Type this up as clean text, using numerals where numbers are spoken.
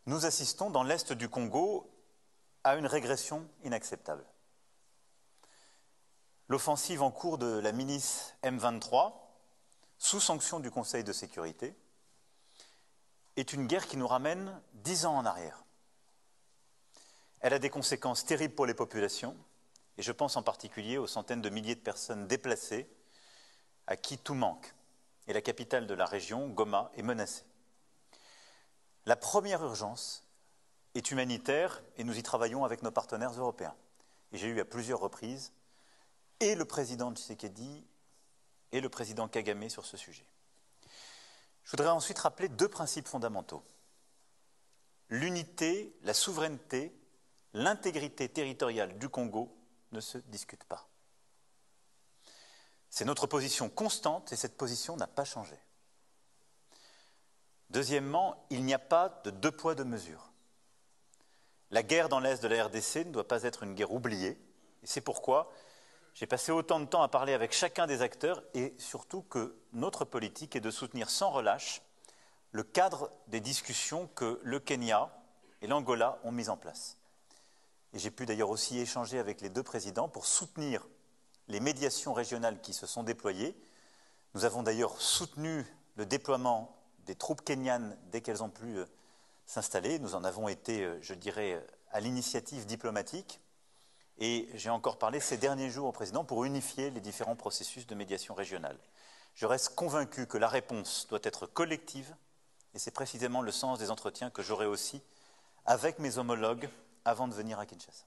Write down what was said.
nous assistons dans l'est du Congo à une régression inacceptable. L'offensive en cours de la milice M23, sous sanction du Conseil de sécurité, est une guerre qui nous ramène 10 ans en arrière. Elle a des conséquences terribles pour les populations, et je pense en particulier aux centaines de milliers de personnes déplacées à qui tout manque. Et la capitale de la région, Goma, est menacée. La première urgence est humanitaire et nous y travaillons avec nos partenaires européens. Et j'ai eu à plusieurs reprises et le président Tshisekedi et le président Kagame sur ce sujet. Je voudrais ensuite rappeler deux principes fondamentaux. L'unité, la souveraineté, l'intégrité territoriale du Congo ne se discutent pas. C'est notre position constante et cette position n'a pas changé. Deuxièmement, il n'y a pas de deux poids, deux mesures. La guerre dans l'est de la RDC ne doit pas être une guerre oubliée. Et c'est pourquoi j'ai passé autant de temps à parler avec chacun des acteurs et surtout que notre politique est de soutenir sans relâche le cadre des discussions que le Kenya et l'Angola ont mis en place. Et j'ai pu d'ailleurs aussi échanger avec les deux présidents pour soutenir les médiations régionales qui se sont déployées. Nous avons d'ailleurs soutenu le déploiement des troupes kenyanes dès qu'elles ont pu s'installer. Nous en avons été, je dirais, à l'initiative diplomatique. Et j'ai encore parlé ces derniers jours au président pour unifier les différents processus de médiation régionale. Je reste convaincu que la réponse doit être collective et c'est précisément le sens des entretiens que j'aurai aussi avec mes homologues avant de venir à Kinshasa.